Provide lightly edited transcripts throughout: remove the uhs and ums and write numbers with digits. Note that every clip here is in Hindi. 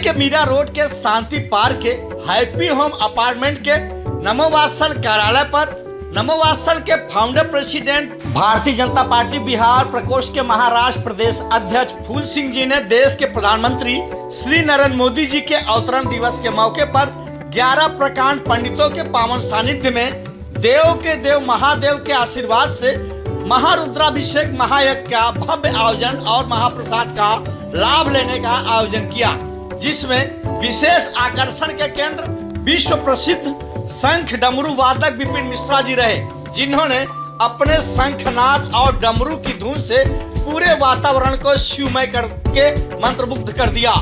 के मीरा रोड के शांति पार्क के हैप्पी होम अपार्टमेंट के नमोवात्सल कार्यालय पर नमोवात्सल के founder president Bharatiya Janata party Bihar प्रकोष्ठ के महाराष्ट्र प्रदेश अध्यक्ष फूल सिंह जी ने देश के प्रधानमंत्री श्री नरेंद्र मोदी जी के अवतरण दिवस के मौके पर 11 प्रकांड पंडितों के पावन सानिध्य में देव के देव महादेव के आशीर्वाद से महारुद्राभिषेक महायज्ञ का भव्य आयोजन और महाप्रसाद का लाभ लेने का आयोजन किया, जिसमें विशेष आकर्षण के केंद्र विश्व प्रसिद्ध शंख डमरू वादक विपिन मिश्रा जी रहे, जिन्होंने अपने शंखनाद और डमरू की धुन से पूरे वातावरण को शिवमय करके मंत्रमुग्ध कर दिया,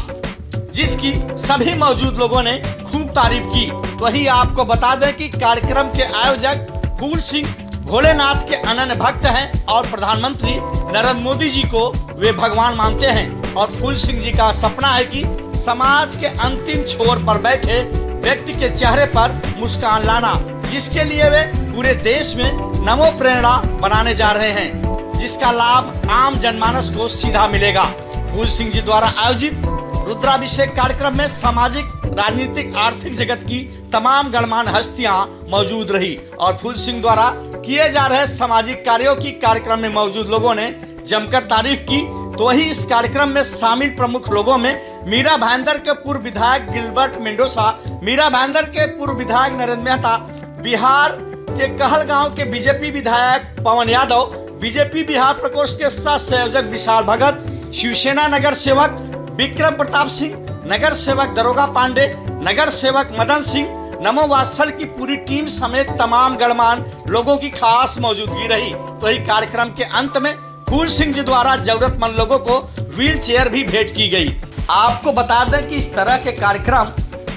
जिसकी सभी मौजूद लोगों ने खूब तारीफ की। वही आपको बता दें कि कार्यक्रम के आयोजक फूल सिंह भोलेनाथ के अनन्य भक्त हैं और प्रधानमंत्री नरेंद्र मोदी जी को वे भगवान मानते हैं और फूल सिंह जी का सपना है कि समाज के अंतिम छोर पर बैठे व्यक्ति के चेहरे पर मुस्कान लाना, जिसके लिए वे पूरे देश में नमो प्रेरणा बनाने जा रहे हैं, जिसका लाभ आम जनमानस को सीधा मिलेगा। फूल सिंह जी द्वारा आयोजित रुद्राभिषेक कार्यक्रम में सामाजिक, राजनीतिक, आर्थिक जगत की तमाम गणमान्य हस्तियां मौजूद रही और फूल सिंह द्वारा किए जा रहे सामाजिक कार्यों की कार्यक्रम में मौजूद लोगों ने जमकर तारीफ की। तो वही इस कार्यक्रम में शामिल प्रमुख लोगों में मीरा भाईंदर के पूर्व विधायक गिलबर्ट मेंडोसा, मीरा भाईंदर के पूर्व विधायक नरेंद्र मेहता, बिहार के कहलगांव के बीजेपी विधायक पवन यादव, बीजेपी बिहार प्रकोष्ठ के सह संयोजक विशाल भगत, शिवसेना नगर सेवक विक्रम प्रताप सिंह, नगर सेवक दरोगा पांडे, नगर सेवक मदन सिंह, नमोवात्सल की पूरी टीम समेत तमाम गणमान्य लोगों की खास मौजूदगी रही। तो इस कार्यक्रम के अंत में फूल सिंह जी द्वारा जरूरतमंद लोगों को व्हील चेयर भी भेंट की गई। आपको बता दें कि इस तरह के कार्यक्रम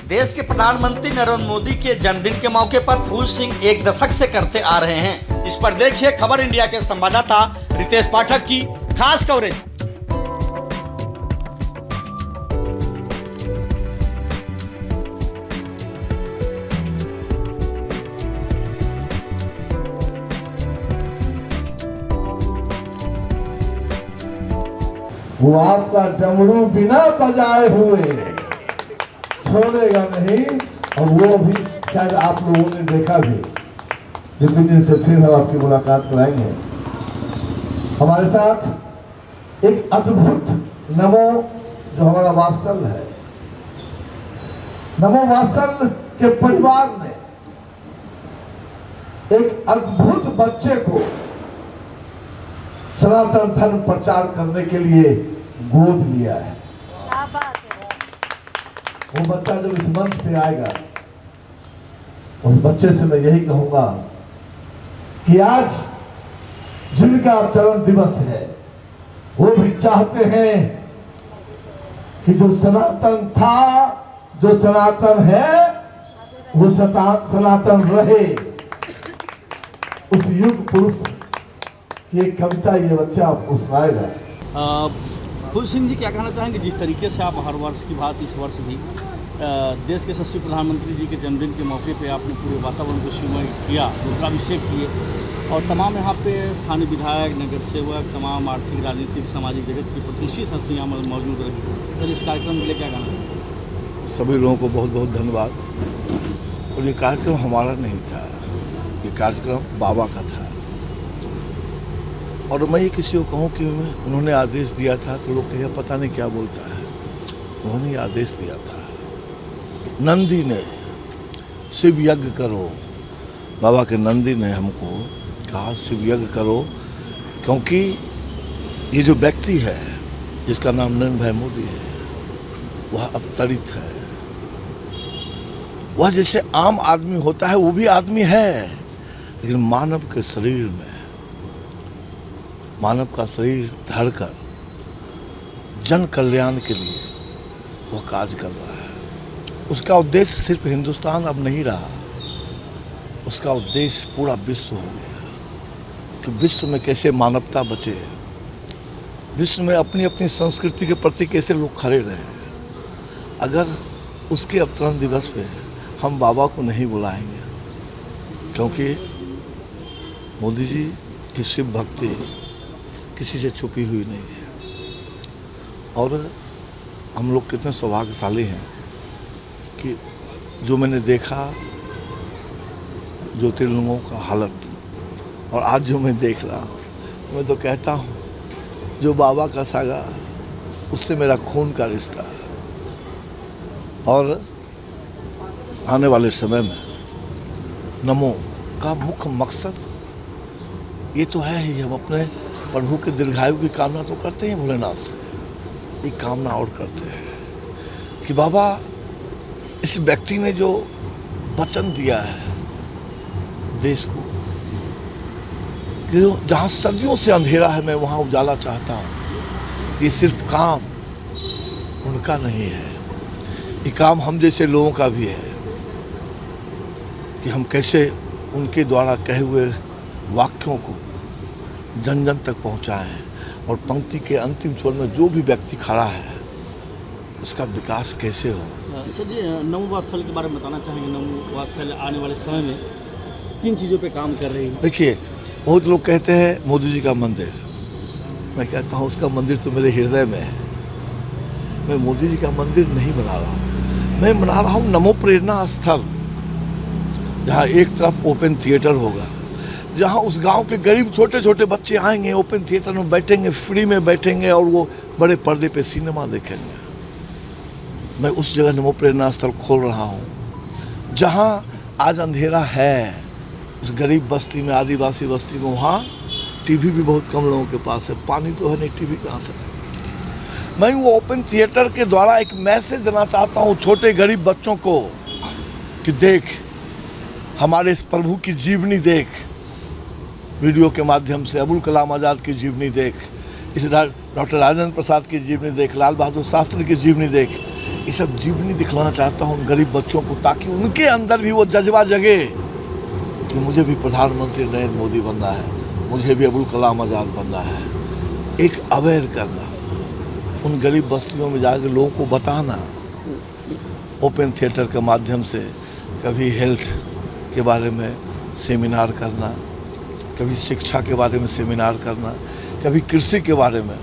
देश के प्रधानमंत्री नरेंद्र मोदी के जन्मदिन के मौके पर फूल सिंह एक दशक से करते आ रहे हैं। इस पर देखिए खबर इंडिया के संवाददाता रितेश पाठक की खास कवरेज। वो आपका डमरू बिना बजाए हुए छोड़ेगा नहीं, और वो भी शायद आप लोगों ने देखा भी। जितने दिन से फिर हम आपकी मुलाकात कराएंगे। हमारे साथ एक अद्भुत नमो जो हमारा वात्सल है, नमो वात्सल के परिवार ने एक अद्भुत बच्चे को सनातन धर्म प्रचार करने के लिए गोद लिया है। वो बच्चा जब इस मंच पे आएगा, उस बच्चे से मैं यही कहूंगा कि आज जिनका अवतरण दिवस है, वो भी चाहते हैं कि जो सनातन था, जो सनातन है, वो सनातन रहे। उस युग पुरुष ये कविता ये बच्चा आपको सुनाएगा। फूल सिंह जी क्या कहना चाहेंगे, जिस तरीके से आप हर वर्ष की बात इस वर्ष भी देश के यशस्वी प्रधानमंत्री जी के जन्मदिन के मौके पे आपने पूरे वातावरण को शिवमय किया, रुद्राभिषेक किए और तमाम यहाँ पे स्थानीय विधायक, नगर सेवक, तमाम आर्थिक, राजनीतिक, सामाजिक जगत की प्रतिष्ठित हस्तियाँ मौजूद रही। तो इस कार्यक्रम के लिए क्या कहना है? सभी लोगों को बहुत बहुत धन्यवाद। और ये कार्यक्रम हमारा नहीं था, ये कार्यक्रम बाबा का था। और मैं ये किसी को कहूँ कि उन्होंने आदेश दिया था तो लोग कहे पता नहीं क्या बोलता है। उन्होंने ये आदेश दिया था, नंदी ने शिव यज्ञ करो। बाबा के नंदी ने हमको कहा शिव यज्ञ करो, क्योंकि ये जो व्यक्ति है जिसका नाम नरेंद्र भाई मोदी है, वह अवतरित है। वह जैसे आम आदमी होता है वो भी आदमी है, लेकिन मानव के शरीर में, मानव का शरीर धड़कर जन कल्याण के लिए वह कार्य कर रहा है। उसका उद्देश्य सिर्फ हिंदुस्तान अब नहीं रहा, उसका उद्देश्य पूरा विश्व हो गया कि विश्व में कैसे मानवता बचे, विश्व में अपनी अपनी संस्कृति के प्रति कैसे लोग खड़े रहे। अगर उसके अवतरण दिवस पे हम बाबा को नहीं बुलाएंगे, क्योंकि मोदी जी की शिव भक्ति किसी से छुपी हुई नहीं है और हम लोग कितने सौभाग्यशाली हैं कि जो मैंने देखा ज्योतिर्लिंगों का हालत और आज जो मैं देख रहा हूँ, मैं तो कहता हूँ जो बाबा का सागा उससे मेरा खून का रिश्ता है। और आने वाले समय में नमो का मुख्य मकसद ये तो है ही, हम अपने प्रभु के दीर्घायु की कामना तो करते हैं भोलेनाथ से, एक कामना और करते हैं कि बाबा इस व्यक्ति ने जो वचन दिया है देश को कि जहाँ सदियों से अंधेरा है मैं वहाँ उजाला चाहता हूँ, ये सिर्फ काम उनका नहीं है, ये काम हम जैसे लोगों का भी है कि हम कैसे उनके द्वारा कहे हुए वाक्यों को जन जन तक पहुँचाएं और पंक्ति के अंतिम छोर में जो भी व्यक्ति खड़ा है उसका विकास कैसे हो। सर जी, नमो वात्सल्य के बारे में बताना चाहेंगे। नमो वात्सल्य आने वाले समय में किन चीज़ों पे काम कर रही है? देखिए, बहुत लोग कहते हैं मोदी जी का मंदिर, मैं कहता हूँ उसका मंदिर तो मेरे हृदय में है। मैं मोदी जी का मंदिर नहीं बना रहा हूँ, मैं बना रहा हूँ नमो प्रेरणा स्थल, जहाँ एक तरफ ओपन थिएटर होगा, जहाँ उस गांव के गरीब छोटे छोटे बच्चे आएंगे, ओपन थिएटर में बैठेंगे, फ्री में बैठेंगे और वो बड़े पर्दे पे सिनेमा देखेंगे। मैं उस जगह नमो प्रेरणा स्थल खोल रहा हूँ जहाँ आज अंधेरा है, उस गरीब बस्ती में, आदिवासी बस्ती में, वहाँ टीवी भी बहुत कम लोगों के पास है, पानी तो है नहीं, टीवी कहाँ से है। मैं वो ओपन थिएटर के द्वारा एक मैसेज देना चाहता हूँ छोटे गरीब बच्चों को कि देख हमारे इस प्रभु की जीवनी देख, वीडियो के माध्यम से अबुल कलाम आज़ाद की जीवनी देख, इस डॉक्टर राजेंद्र प्रसाद की जीवनी देख, लाल बहादुर शास्त्री की जीवनी देख, ये सब जीवनी दिखलाना चाहता हूँ गरीब बच्चों को, ताकि उनके अंदर भी वो जज्बा जगे कि मुझे भी प्रधानमंत्री नरेंद्र मोदी बनना है, मुझे भी अबुल कलाम आज़ाद बनना है। एक अवेयर करना, उन गरीब बस्तियों में जाकर लोगों को बताना, ओपन थिएटर के माध्यम से कभी हेल्थ के बारे में सेमिनार करना, कभी शिक्षा के बारे में सेमिनार करना, कभी कृषि के बारे में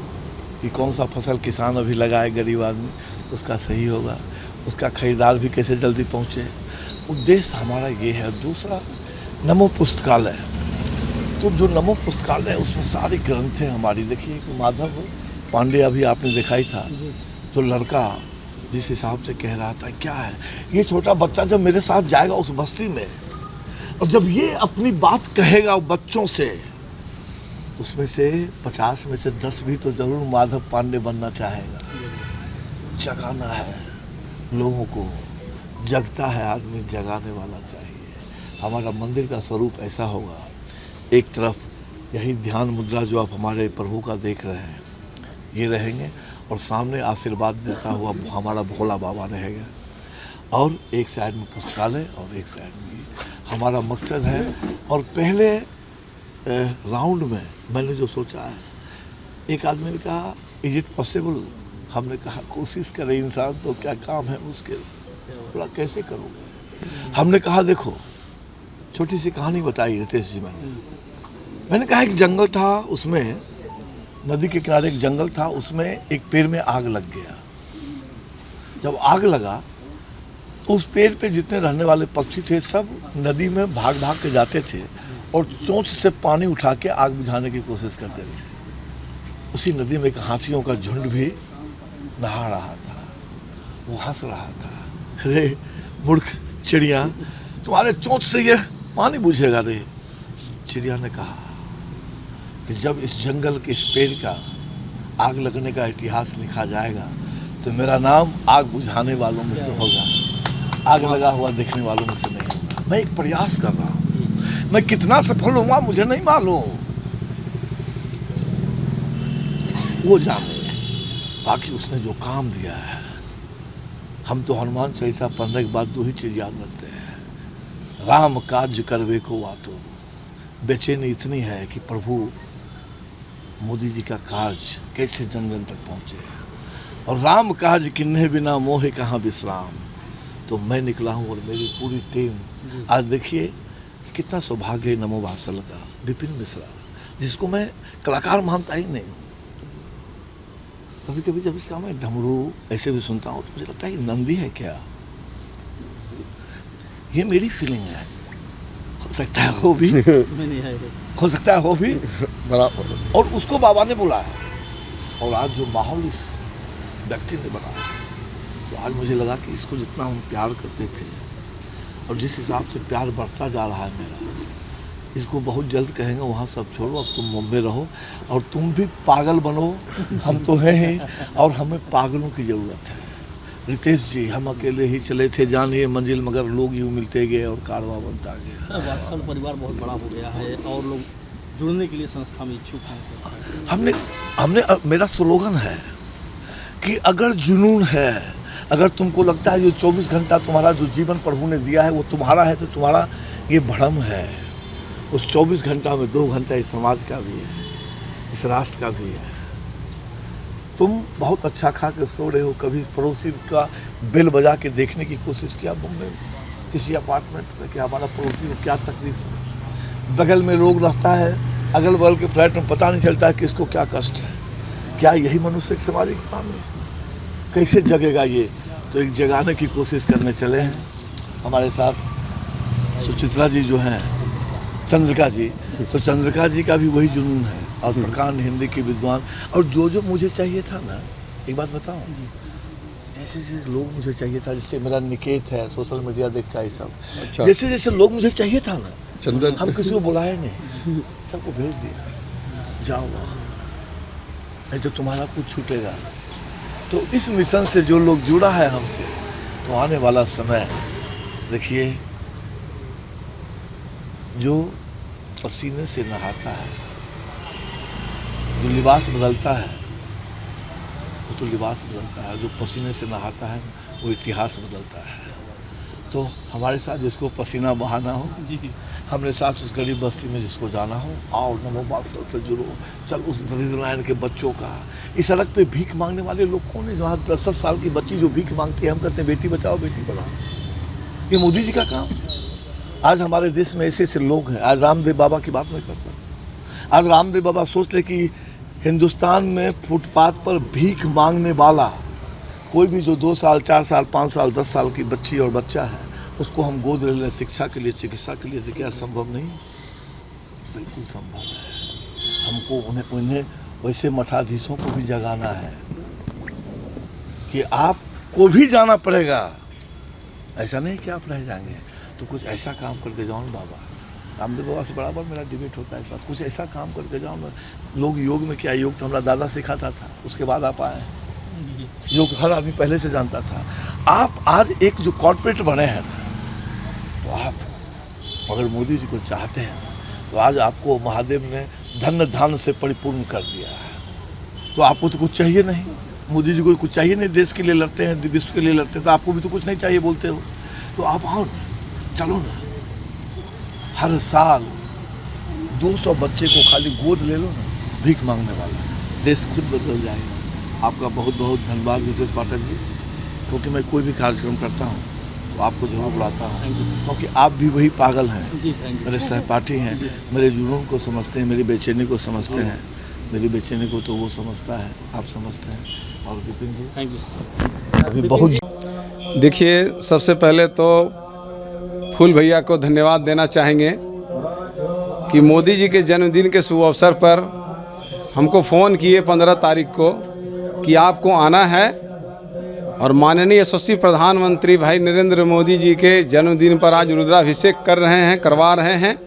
कि कौन सा फसल किसान अभी लगाए गरीब आदमी, उसका सही होगा, उसका खरीदार भी कैसे जल्दी पहुँचे। उद्देश्य हमारा ये है। दूसरा नमो पुस्तकालय, तो जो नमो पुस्तकालय है उसमें सारी ग्रंथें हमारी, देखिए माधव पांडे अभी आपने देखा ही था, जो लड़का जिस हिसाब से कह रहा था, क्या है ये छोटा बच्चा जब मेरे साथ जाएगा उस बस्ती में और जब ये अपनी बात कहेगा बच्चों से, उसमें से 50 में से 10 भी तो जरूर माधव पांडे बनना चाहेगा। जगाना है लोगों को, जगता है आदमी, जगाने वाला चाहिए। हमारा मंदिर का स्वरूप ऐसा होगा, एक तरफ यही ध्यान मुद्रा जो आप हमारे प्रभु का देख रहे हैं ये रहेंगे और सामने आशीर्वाद देता हुआ हमारा भोला बाबा रहेगा, और एक साइड में पुस्तकालय और एक साइड में हमारा मकसद है। और पहले राउंड में मैंने जो सोचा है, एक आदमी ने कहा इज इट पॉसिबल, हमने कहा कोशिश करे इंसान तो क्या काम है मुश्किल, बोला कैसे करोगे। हमने कहा देखो छोटी सी कहानी बताई रितेश जी, मैंने कहा एक जंगल था, उसमें नदी के किनारे एक जंगल था, उसमें एक पेड़ में आग लग गया। जब आग लगा तो उस पेड़ पे जितने रहने वाले पक्षी थे सब नदी में भाग भाग के जाते थे और चोंच से पानी उठा के आग बुझाने की कोशिश करते थे। उसी नदी में एक हाथियों का झुंड भी नहा रहा था, वो हंस रहा था, अरे मूर्ख चिड़िया, तुम्हारे चोंच से ये पानी बुझेगा रे। चिड़िया ने कहा कि जब इस जंगल के इस पेड़ का आग लगने का इतिहास लिखा जाएगा तो मेरा नाम आग बुझाने वालों में से होगा, आग लगा हुआ देखने वालों में से नहीं होगा। मैं एक प्रयास कर रहा हूँ, मैं कितना सफल होऊंगा मुझे नहीं मालूम, वो जाने। बाकी उसने जो काम दिया है, हम तो हनुमान चालीसा पढ़ने के बाद 2 ही चीज़ याद रखते हैं, राम काज करवे को वातो। बेचैनी इतनी है कि प्रभु मोदी जी का कार्य कैसे जन जन तक पहुँचे, और राम काज किन्हे बिना मोहे कहाँ विश्राम। तो मैं निकला हूँ और मेरी पूरी टीम, आज देखिए कितना सौभाग्य है नमो वात्सल्य का, विपिन मिश्रा जिसको मैं कलाकार मानता ही नहीं, कभी कभी जब इसका मैं डमरू ऐसे भी सुनता हूँ तो मुझे लगता है ये नंदी है क्या। ये मेरी फीलिंग है, हो सकता है वो भी हो सकता है वो भी बराबर। और उसको बाबा ने बुलाया और आज जो माहौल इस व्यक्ति ने बनाया, तो आज मुझे लगा कि इसको जितना हम प्यार करते थे और जिस हिसाब से प्यार बढ़ता जा रहा है मेरा, इसको बहुत जल्द कहेंगे वहाँ सब छोड़ो, अब तुम मुंबई रहो और तुम भी पागल बनो, हम तो हैं ही और हमें पागलों की ज़रूरत है। रितेश जी, हम अकेले ही चले थे जानिए मंजिल, मगर लोग यूँ मिलते गए और कारवां बनता गया। वात्सल परिवार बहुत बड़ा हो गया है और लोग जुड़ने के लिए संस्था में इच्छुक हैं। हमने मेरा स्लोगन है कि अगर जुनून है, अगर तुमको लगता है जो 24 घंटा तुम्हारा जो जीवन प्रभु ने दिया है वो तुम्हारा है, तो तुम्हारा ये भ्रम है। उस 24 घंटा में 2 घंटा इस समाज का भी है, इस राष्ट्र का भी है। तुम बहुत अच्छा खा के सो रहे हो, कभी पड़ोसी का बेल बजा के देखने की कोशिश किया मुंबई में किसी अपार्टमेंट में कि हमारा पड़ोसी को क्या तकलीफ है। बगल में लोग रहता है, अगल बगल के फ्लैट में पता नहीं चलता है किसको क्या कष्ट है। क्या यही मनुष्य की सामाजिक काम है? कैसे जगेगा ये? तो एक जगाने की कोशिश करने चले हैं। हमारे साथ सुचित्रा जी जो हैं, चंद्रिका जी, तो चंद्रिका जी का भी वही जुनून है और प्रकांड हिंदी के विद्वान। और जो मुझे चाहिए था ना, एक बात बताऊं, जैसे जैसे लोग मुझे चाहिए था, जैसे मेरा निकेत है, सोशल मीडिया देखता है सब, अच्छा। जैसे जैसे लोग मुझे चाहिए था ना, चंदन हम किसी को बुलाए नहीं, सबको भेज दिया, जाओ नहीं तो तुम्हारा कुछ छूटेगा। तो इस मिशन से जो लोग जुड़ा है हमसे, तो आने वाला समय देखिए, जो पसीने से नहाता है, जो लिबास बदलता है वो तो लिबास बदलता है, जो पसीने से नहाता है वो इतिहास बदलता है। तो हमारे साथ जिसको पसीना बहाना हो, हमारे साथ उस गरीब बस्ती में जिसको जाना हो, आओ नमो वात्सल से जुड़ो। चल उस दरिद्र नारायण के बच्चों का, इस सड़क पे भीख मांगने वाले लोग कौन है? जहाँ 10 साल की बच्ची जो भीख मांगती है, हम कहते हैं बेटी बचाओ बेटी पढ़ाओ। ये मोदी जी का काम। आज हमारे देश में ऐसे ऐसे लोग हैं। आज रामदेव बाबा की बात मैं करता। आज रामदेव बाबा सोच ले कि हिंदुस्तान में फुटपाथ पर भीख मांगने वाला कोई भी जो 2 साल 4 साल 5 साल 10 साल की बच्ची और बच्चा है, उसको हम गोद ले लें शिक्षा के लिए, चिकित्सा के लिए, तो क्या संभव नहीं? बिल्कुल संभव है। हमको उन्हें वैसे मठाधीशों को भी जगाना है कि आपको भी जाना पड़ेगा। ऐसा नहीं कि आप रह जाएंगे। तो कुछ ऐसा काम करके जाओ ना बाबा। रामदेव बाबा से बराबर मेरा डिबेट होता है इस बात, कुछ ऐसा काम करके जाओ ना। लोग योग में क्या, योग तो हमारा दादा सिखाता था, उसके बाद आप आए। योग हर आदमी पहले से जानता था। आप आज एक जो कॉर्पोरेट बने हैं ना, तो आप अगर मोदी जी को चाहते हैं तो आज आपको महादेव ने धन धान से परिपूर्ण कर दिया है। तो आपको तो कुछ चाहिए नहीं। मोदी जी को कुछ चाहिए नहीं, देश के लिए लड़ते हैं, विश्व के लिए लड़ते हैं, तो आपको भी तो कुछ नहीं चाहिए बोलते हो। तो आप आओ ना, चलो ना। हर साल 200 बच्चे को खाली गोद ले लो ना, भीख मांगने वाला, देश खुद बदल जाएगा। आपका बहुत बहुत धन्यवाद विशेष पाठक जी, क्योंकि मैं कोई भी कार्यक्रम करता हूँ तो आपको जरूर बुलाता हूँ, क्योंकि आप भी वही पागल हैं, मेरे सहपाठी हैं, मेरे जुनून को समझते हैं, मेरी बेचैनी को समझते हैं। मेरी बेचैनी को तो वो समझता है, आप समझते हैं। और विपिन जी, थैंक यू। अभी बहुत देखिए, सबसे पहले तो फूल भैया को धन्यवाद देना चाहेंगे कि मोदी जी के जन्मदिन के शुभ अवसर पर हमको फ़ोन किए 15 तारीख को कि आपको आना है, और माननीय यशस्वी प्रधानमंत्री भाई नरेंद्र मोदी जी के जन्मदिन पर आज रुद्राभिषेक करवा रहे हैं।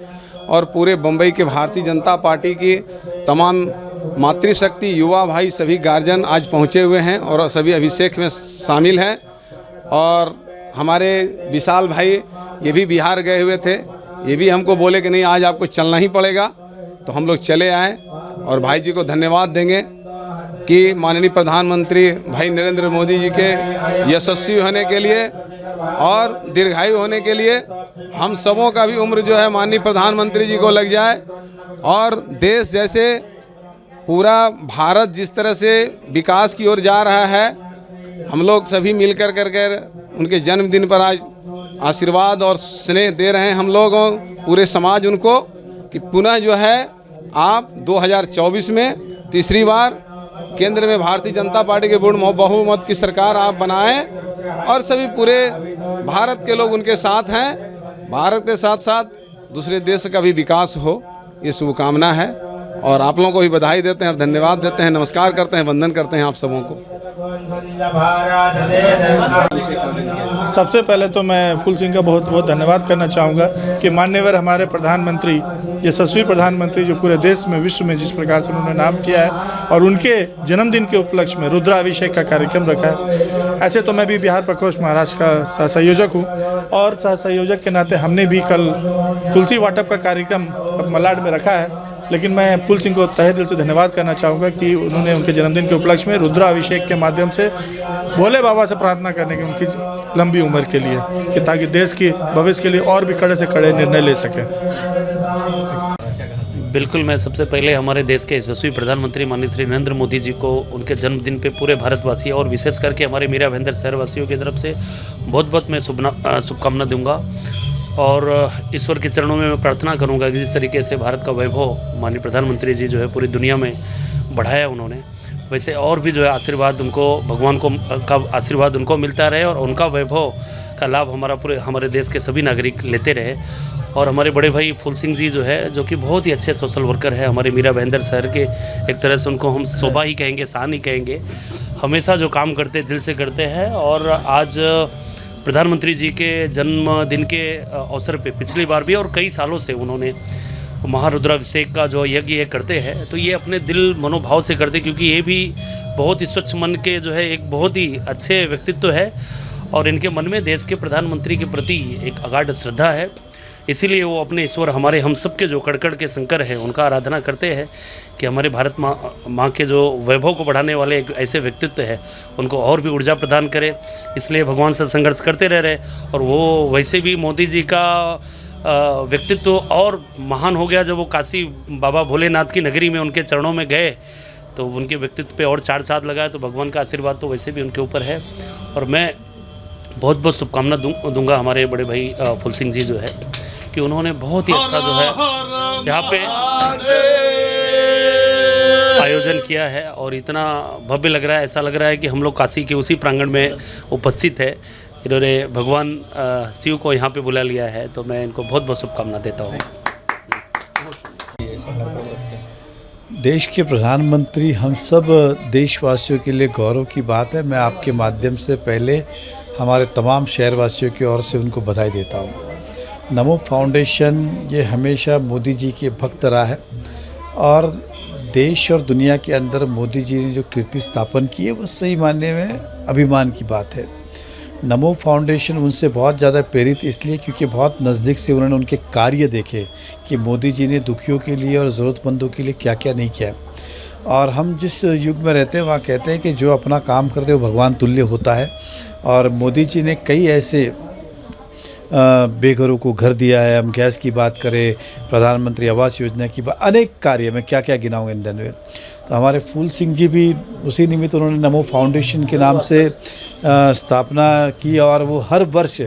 और पूरे बम्बई के भारतीय जनता पार्टी की तमाम मातृशक्ति, युवा भाई, सभी गार्जियन आज पहुंचे हुए हैं और सभी अभिषेक में शामिल हैं। और हमारे विशाल भाई ये भी बिहार गए हुए थे, ये भी हमको बोले कि नहीं आज आपको चलना ही पड़ेगा, तो हम लोग चले आए। और भाई जी को धन्यवाद देंगे कि माननीय प्रधानमंत्री भाई नरेंद्र मोदी जी के यशस्वी होने के लिए और दीर्घायु होने के लिए हम सबों का भी उम्र जो है माननीय प्रधानमंत्री जी को लग जाए, और देश जैसे पूरा भारत जिस तरह से विकास की ओर जा रहा है, हम लोग सभी मिलकर कर उनके जन्मदिन पर आज आशीर्वाद और स्नेह दे रहे हैं हम लोग और पूरे समाज उनको, कि पुनः जो है आप 2024 में तीसरी बार केंद्र में भारतीय जनता पार्टी के पूर्ण बहुमत की सरकार आप बनाएं और सभी पूरे भारत के लोग उनके साथ हैं। भारत के साथ साथ दूसरे देश का भी विकास हो, ये शुभकामना है। और आप लोगों को भी बधाई देते हैं और धन्यवाद देते हैं, नमस्कार करते हैं, वंदन करते हैं आप सबों को। सबसे पहले तो मैं फूल सिंह का बहुत बहुत धन्यवाद करना चाहूँगा कि मान्यवर हमारे प्रधानमंत्री, यशस्वी प्रधानमंत्री जो पूरे देश में विश्व में जिस प्रकार से उन्होंने नाम किया है और उनके जन्मदिन के उपलक्ष्य में रुद्राभिषेक का कार्यक्रम रखा है। ऐसे तो मैं भी बिहार प्रकोष्ठ महाराष्ट्र का सह संयोजक हूँ और सह संयोजक के नाते हमने भी कल तुलसी वाटप का कार्यक्रम मलाड में रखा है। लेकिन मैं फूल सिंह को तहे दिल से धन्यवाद करना चाहूँगा कि उन्होंने उनके जन्मदिन के उपलक्ष्य में रुद्राभिषेक के माध्यम से भोले बाबा से प्रार्थना करने की उनकी लंबी उम्र के लिए, कि ताकि देश की भविष्य के लिए और भी कड़े से कड़े निर्णय ले सकें। बिल्कुल, मैं सबसे पहले हमारे देश के यशस्वी प्रधानमंत्री माननीय श्री नरेंद्र मोदी जी को उनके जन्मदिन पे पूरे भारतवासी और विशेष करके हमारे मीरा भाईंदर शहरवासियों की तरफ से बहुत बहुत मैं शुभकामना दूंगा। और ईश्वर के चरणों में मैं प्रार्थना करूंगा कि जिस तरीके से भारत का वैभव माननीय प्रधानमंत्री जी जो है पूरी दुनिया में बढ़ाया उन्होंने, वैसे और भी जो है आशीर्वाद उनको, भगवान को का आशीर्वाद उनको मिलता रहे और उनका वैभव का लाभ हमारे देश के सभी नागरिक लेते रहे। और हमारे बड़े भाई फूल सिंह जी जो है, जो कि बहुत ही अच्छे सोशल वर्कर है, हमारे मीरा भाईंदर शहर के, एक तरह से उनको हम शोभा ही कहेंगे, शान ही कहेंगे। हमेशा जो काम करते दिल से करते हैं। और आज प्रधानमंत्री जी के जन्मदिन के अवसर पे पिछली बार भी और कई सालों से उन्होंने महारुद्राभिषेक का जो यज्ञ करते हैं, तो ये अपने दिल मनोभाव से करते, क्योंकि ये भी बहुत ही स्वच्छ मन के जो है एक बहुत ही अच्छे व्यक्तित्व है और इनके मन में देश के प्रधानमंत्री के प्रति एक अगाध श्रद्धा है। इसीलिए वो अपने ईश्वर हमारे हम सब के जो कड़कड़ के शंकर हैं उनका आराधना करते हैं कि हमारे भारत माँ के जो वैभव को बढ़ाने वाले एक ऐसे व्यक्तित्व है उनको और भी ऊर्जा प्रदान करे। इसलिए भगवान से संघर्ष करते रह रहे। और वो वैसे भी मोदी जी का व्यक्तित्व और महान हो गया जब वो काशी बाबा भोलेनाथ की नगरी में उनके चरणों में गए, तो उनके व्यक्तित्व पे और चार चाँद लगाए। तो भगवान का आशीर्वाद तो वैसे भी उनके ऊपर है। और मैं बहुत बहुत शुभकामना दूंगा हमारे बड़े भाई फूल सिंह जी जो है, कि उन्होंने बहुत ही अच्छा जो है यहाँ पे आयोजन किया है और इतना भव्य लग रहा है, ऐसा लग रहा है कि हम लोग काशी के उसी प्रांगण में उपस्थित है। इन्होंने भगवान शिव को यहाँ पे बुला लिया है, तो मैं इनको बहुत बहुत शुभकामना देता हूँ। देश के प्रधानमंत्री हम सब देशवासियों के लिए गौरव की बात है। मैं आपके माध्यम से पहले हमारे तमाम शहरवासियों की ओर से उनको बधाई देता हूँ। नमो फाउंडेशन ये हमेशा मोदी जी के भक्त रहा है और देश और दुनिया के अंदर मोदी जी ने जो कीर्ति स्थापन की है वो सही मायने में अभिमान की बात है। नमो फाउंडेशन उनसे बहुत ज़्यादा प्रेरित इसलिए क्योंकि बहुत नज़दीक से उन्होंने उनके कार्य देखे कि मोदी जी ने दुखियों के लिए और ज़रूरतमंदों के लिए क्या क्या नहीं किया। और हम जिस युग में रहते हैं वहाँ कहते हैं कि जो अपना काम करते वो भगवान तुल्य होता है। और मोदी जी ने कई ऐसे बेघरों को घर दिया है। हम गैस की बात करें, प्रधानमंत्री आवास योजना की बात, अनेक कार्य में क्या क्या गिनाऊंगे इन दिन में। तो हमारे फूल सिंह जी भी उसी निमित्त उन्होंने नमो फाउंडेशन के नाम से स्थापना की और वो हर वर्ष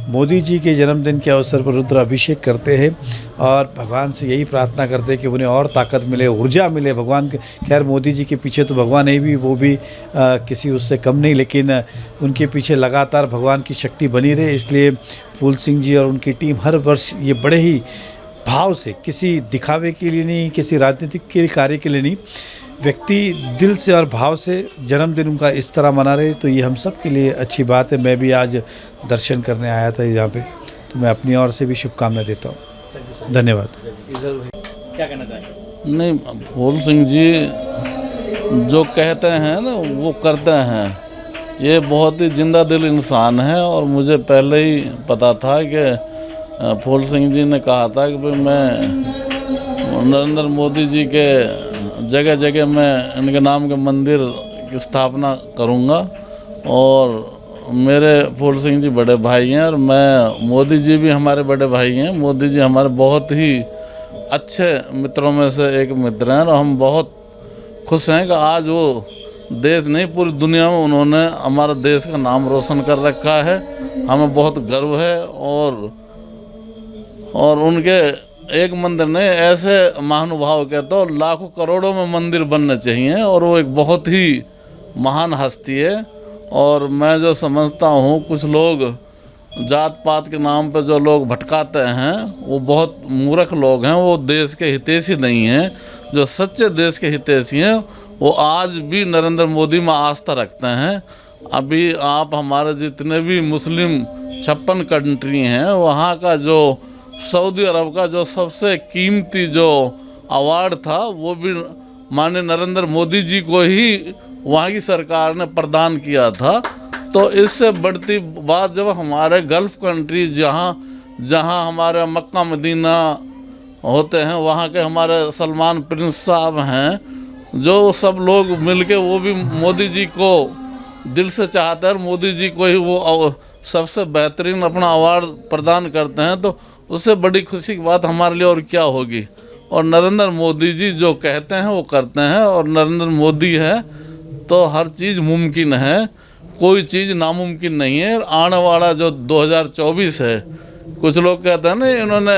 मोदी जी के जन्मदिन के अवसर पर रुद्राभिषेक करते हैं और भगवान से यही प्रार्थना करते हैं कि उन्हें और ताकत मिले, ऊर्जा मिले। भगवान के खैर मोदी जी के पीछे तो भगवान है भी, वो भी किसी उससे कम नहीं, लेकिन उनके पीछे लगातार भगवान की शक्ति बनी रहे। इसलिए फूल सिंह जी और उनकी टीम हर वर्ष ये बड़े ही भाव से, किसी दिखावे के लिए नहीं, किसी राजनीतिक के कार्य के लिए नहीं, व्यक्ति दिल से और भाव से जन्मदिन उनका इस तरह मना रहे, तो ये हम सब के लिए अच्छी बात है। मैं भी आज दर्शन करने आया था यहाँ पे, तो मैं अपनी ओर से भी शुभकामनाएं देता हूँ। धन्यवाद। क्या कहना चाहेंगे? नहीं, फूल सिंह जी जो कहते हैं ना वो करते हैं। ये बहुत ही जिंदा दिल इंसान है और मुझे पहले ही पता था कि फूल सिंह जी ने कहा था कि भाई मैं नरेंद्र मोदी जी के जगह जगह मैं इनके नाम के मंदिर की स्थापना करूंगा। और मेरे फूल सिंह जी बड़े भाई हैं और मैं, मोदी जी भी हमारे बड़े भाई हैं। मोदी जी हमारे बहुत ही अच्छे मित्रों में से एक मित्र हैं और हम बहुत खुश हैं कि आज वो देश नहीं पूरी दुनिया में उन्होंने हमारे देश का नाम रोशन कर रखा है। हमें बहुत गर्व है और उनके एक मंदिर नहीं, ऐसे महानुभाव के तो लाखों करोड़ों में मंदिर बनने चाहिए, और वो एक बहुत ही महान हस्ती है। और मैं जो समझता हूँ, कुछ लोग जात पात के नाम पे जो लोग भटकाते हैं वो बहुत मूर्ख लोग हैं, वो देश के हितैषी नहीं हैं। जो सच्चे देश के हितैषी हैं वो आज भी नरेंद्र मोदी में आस्था रखते हैं। अभी आप हमारे जितने भी मुस्लिम 56 कंट्री हैं, वहाँ का जो सऊदी अरब का जो सबसे कीमती जो अवार्ड था वो भी माननीय नरेंद्र मोदी जी को ही वहाँ की सरकार ने प्रदान किया था। तो इससे बढ़ती बात जब हमारे गल्फ़ कंट्री जहाँ हमारे मक्का मदीना होते हैं, वहाँ के हमारे सलमान प्रिंस साहब हैं, जो सब लोग मिलके वो भी मोदी जी को दिल से चाहते हैं और मोदी जी को ही वो सबसे बेहतरीन अपना अवार्ड प्रदान करते हैं। तो उससे बड़ी खुशी की बात हमारे लिए और क्या होगी। और नरेंद्र मोदी जी जो कहते हैं वो करते हैं, और नरेंद्र मोदी है तो हर चीज़ मुमकिन है, कोई चीज़ नामुमकिन नहीं है। आने वाला जो 2024 है, कुछ लोग कहते हैं ना इन्होंने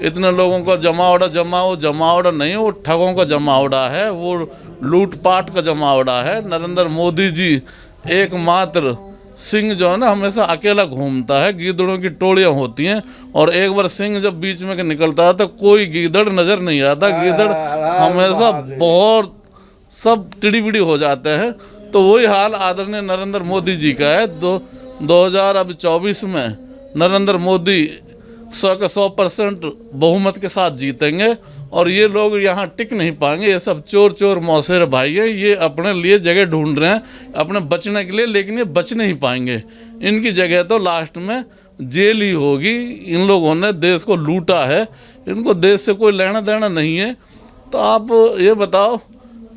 इतने लोगों को जमावड़ा नहीं, वो ठगों का जमावड़ा है, वो लूटपाट का जमावड़ा है। नरेंद्र मोदी जी एकमात्र सिंह जो है ना हमेशा अकेला घूमता है, गीदड़ों की टोलियां होती हैं, और एक बार सिंह जब बीच में निकलता है तो कोई गीदड़ नज़र नहीं आता। गीदड़ हमेशा बहुत सब टिड़ी हो जाते हैं। तो वही हाल आदरणीय नरेंद्र मोदी जी का है। 2024 में नरेंद्र मोदी 100% बहुमत के साथ जीतेंगे, और ये लोग यहाँ टिक नहीं पाएंगे। ये सब चोर मौसेर भाई हैं, ये अपने लिए जगह ढूंढ रहे हैं अपने बचने के लिए, लेकिन ये बच नहीं पाएंगे। इनकी जगह तो लास्ट में जेल ही होगी। इन लोगों ने देश को लूटा है, इनको देश से कोई लेना देना नहीं है। तो आप ये बताओ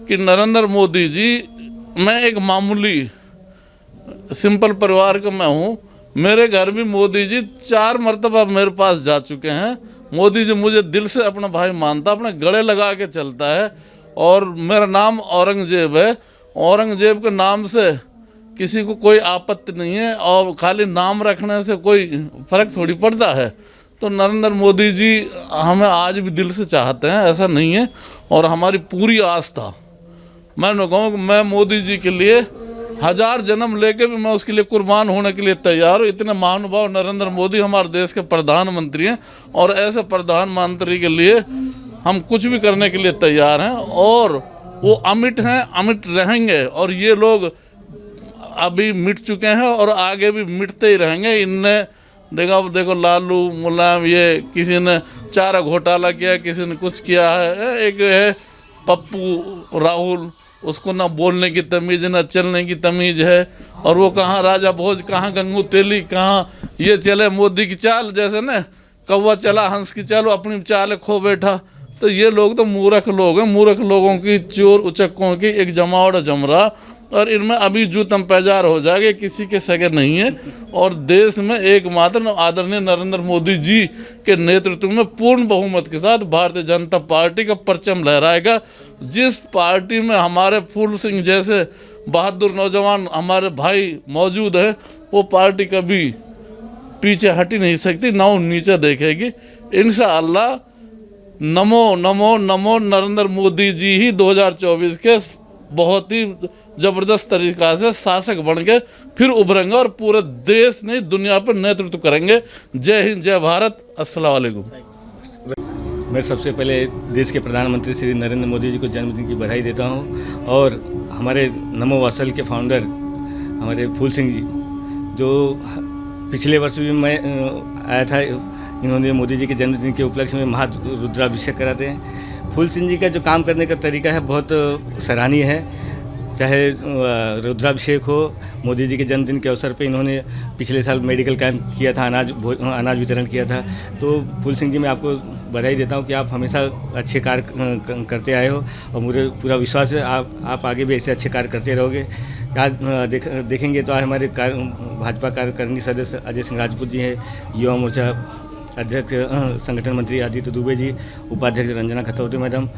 कि नरेंद्र मोदी जी, मैं एक मामूली सिंपल परिवार का मैं हूँ, मेरे घर भी मोदी जी 4 मरतबा मेरे पास जा चुके हैं। मोदी जी मुझे दिल से अपना भाई मानता, अपने गले लगा के चलता है। और मेरा नाम औरंगजेब है, औरंगजेब के नाम से किसी को कोई आपत्ति नहीं है, और खाली नाम रखने से कोई फ़र्क थोड़ी पड़ता है। तो नरेंद्र मोदी जी हमें आज भी दिल से चाहते हैं, ऐसा नहीं है। और हमारी पूरी आस्था, मैं न कहूँ कि मैं मोदी जी के लिए 1000 जन्म लेके भी मैं उसके लिए कुर्बान होने के लिए तैयार हूँ। इतने महानुभाव नरेंद्र मोदी हमारे देश के प्रधानमंत्री हैं, और ऐसे प्रधानमंत्री के लिए हम कुछ भी करने के लिए तैयार हैं, और वो अमिट हैं, अमिट रहेंगे। और ये लोग अभी मिट चुके हैं और आगे भी मिटते ही रहेंगे। इनने देखो लालू मुलायम, ये किसी ने चारा घोटाला किया, किसी ने कुछ किया है। एक है पप्पू राहुल, उसको ना बोलने की तमीज़ ना चलने की तमीज़ है, और वो कहाँ राजा भोज, कहाँ गंगू तेली, कहाँ ये चले मोदी की चाल, जैसे ना कौवा चला हंस की चाल, वो अपनी चाल खो बैठा। तो ये लोग तो मूर्ख लोग हैं, मूर्ख लोगों की, चोर उचक्कों की एक जमावड़ा जम रहा, और इनमें अभी जूतम पैजार हो जाएगा, किसी के सगे नहीं है। और देश में एकमात्र आदरणीय नरेंद्र मोदी जी के नेतृत्व में पूर्ण बहुमत के साथ भारतीय जनता पार्टी का परचम लहराएगा। जिस पार्टी में हमारे फूल सिंह जैसे बहादुर नौजवान हमारे भाई मौजूद हैं, वो पार्टी कभी पीछे हट ही नहीं सकती, ना वो नीचे देखेगी। इंशाअल्लाह नमो नमो नमो नरेंद्र मोदी जी ही 2024 के बहुत ही ज़बरदस्त तरीक़ा से शासक बन के फिर उभरेंगे, और पूरे देश नहीं दुनिया पर नेतृत्व करेंगे। जय हिंद, जय भारत, अस्सलाम वालेकुम। मैं सबसे पहले देश के प्रधानमंत्री श्री नरेंद्र मोदी जी को जन्मदिन की बधाई देता हूं, और हमारे नमो वात्सल के फाउंडर हमारे फूल सिंह जी, जो पिछले वर्ष भी मैं आया था, इन्होंने मोदी जी के जन्मदिन के उपलक्ष्य में महारुद्राभिषेक कराते हैं। फूल सिंह जी का जो काम करने का तरीका है बहुत सराहनीय है। चाहे रुद्राभिषेक हो, मोदी जी के जन्मदिन के अवसर पे इन्होंने पिछले साल मेडिकल कैंप किया था, अनाज वितरण किया था। तो फूल सिंह जी मैं आपको बधाई देता हूं कि आप हमेशा अच्छे कार्य करते आए हो, और मुझे पूरा विश्वास है आप आगे भी ऐसे अच्छे कार्य करते रहोगे। आज देखेंगे तो आज हमारे भाजपा कार्यकारिणी सदस्य अजय सिंह राजपूत जी हैं, युवा मोर्चा अध्यक्ष संगठन मंत्री आदित्य दुबे जी, उपाध्यक्ष रंजना खतौती मैडम,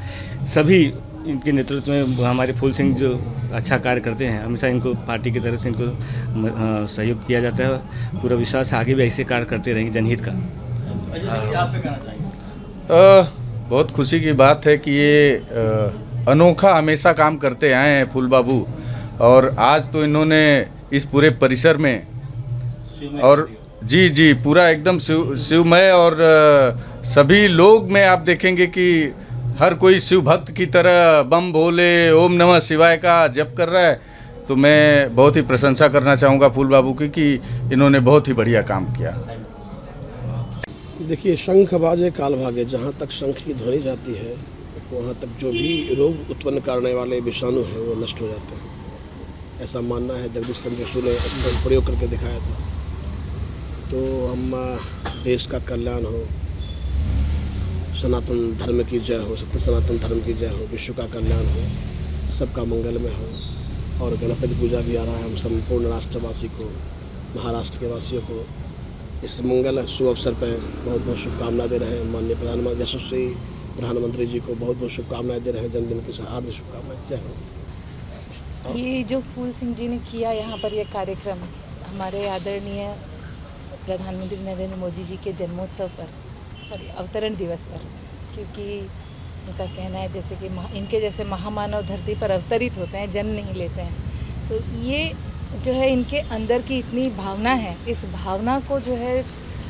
सभी इनके नेतृत्व में हमारे फूल सिंह जो अच्छा कार्य करते हैं, हमेशा इनको पार्टी की तरफ से इनको सहयोग किया जाता है। पूरा विश्वास आगे भी ऐसे कार्य करते रहेंगे जनहित का। बहुत खुशी की बात है कि ये अनोखा हमेशा काम करते आए हैं फूल बाबू, और आज तो इन्होंने इस पूरे परिसर में और जी पूरा एकदम शिवमय, और सभी लोग में आप देखेंगे कि हर कोई शिव भक्त की तरह बम भोले ओम नमः शिवाय का जप कर रहा है। तो मैं बहुत ही प्रशंसा करना चाहूँगा फूल बाबू की कि इन्होंने बहुत ही बढ़िया काम किया। देखिए, शंख बाजे काल भागे, जहाँ तक शंख की ध्वनि जाती है वहाँ तक जो भी रोग उत्पन्न करने वाले विषाणु हैं वो नष्ट हो जाते हैं, ऐसा मानना है। जगदीश चंद्र बसु ने इसका प्रयोग करके दिखाया था। तो हम देश का कल्याण हो, सनातन धर्म की जय हो, सत्य सनातन धर्म की जय हो, विश्व का कल्याण हो, सबका मंगलमय हो। और गणपति पूजा भी आ रहा है। हम संपूर्ण राष्ट्रवासी को, महाराष्ट्र के वासियों को इस मंगल शुभ अवसर पर बहुत बहुत शुभकामनाएं दे रहे हैं। माननीय प्रधानमंत्री यशस्वी प्रधानमंत्री जी को बहुत बहुत शुभकामनाएं दे रहे हैं। जन्मदिन की हार्दिक शुभकामनाएं। जय हो। ये जो फूल सिंह जी ने किया यहाँ पर ये कार्यक्रम, हमारे आदरणीय प्रधानमंत्री नरेंद्र मोदी जी के जन्मोत्सव पर, अवतरण दिवस पर, क्योंकि उनका कहना है जैसे कि इनके जैसे महामानव धरती पर अवतरित होते हैं, जन्म नहीं लेते हैं। तो ये जो है इनके अंदर की इतनी भावना है, इस भावना को जो है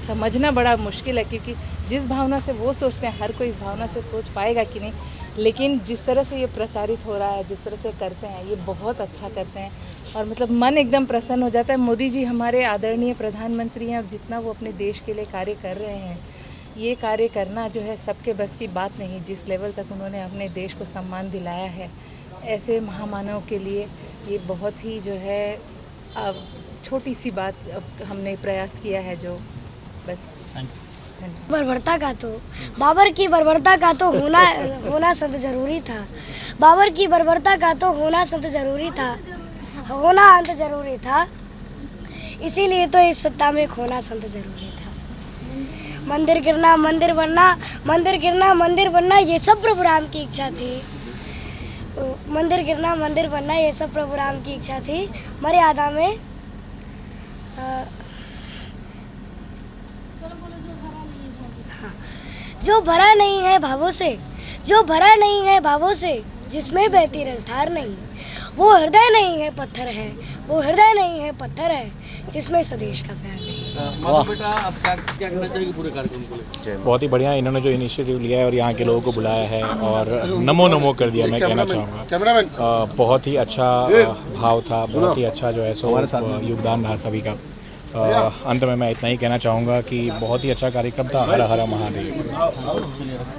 समझना बड़ा मुश्किल है, क्योंकि जिस भावना से वो सोचते हैं हर कोई इस भावना से सोच पाएगा कि नहीं, लेकिन जिस तरह से ये प्रचारित हो रहा है, जिस तरह से करते हैं, ये बहुत अच्छा करते हैं और मतलब मन एकदम प्रसन्न हो जाता है। मोदी जी हमारे आदरणीय प्रधानमंत्री हैं और जितना वो अपने देश के लिए कार्य कर रहे हैं, ये कार्य करना जो है सबके बस की बात नहीं। जिस लेवल तक उन्होंने अपने देश को सम्मान दिलाया है, ऐसे महामानव के लिए ये बहुत ही जो है छोटी सी बात हमने प्रयास किया है, जो बस बर्बरता का तो बाबर की बर्बरता का तो होना संत जरूरी था। बाबर की बर्बरता का तो होना संत जरूरी था, होना अंत जरूरी था, इसीलिए तो इस सत्ता में खोना संत जरूरी था। मंदिर गिरना मंदिर बनना, मंदिर गिरना मंदिर बनना, ये सब प्रभु राम की इच्छा थी। मंदिर गिरना मंदिर बनना, ये सब प्रभु राम की इच्छा थी। मर्यादा में जो भरा नहीं है भावों से, जो भरा नहीं है भावों से, जिसमें बहती रसधार नहीं, वो हृदय नहीं है पत्थर है, वो हृदय नहीं है पत्थर है, जिसमें स्वदेश का प्यार नहीं। बेटा, आप क्या कहना चाहेंगे पूरे कार्यक्रम को लेकर? बहुत ही बढ़िया इन्होंने जो इनिशिएटिव लिया है और यहाँ के लोगों को बुलाया है और नमो नमो कर दिया, मैं कहना चाहूँगा बहुत ही अच्छा भाव था, बहुत ही अच्छा जो है सो योगदान रहा सभी का। अंत में मैं इतना ही कहना चाहूँगा कि बहुत ही अच्छा कार्यक्रम था। हर हर महादेव।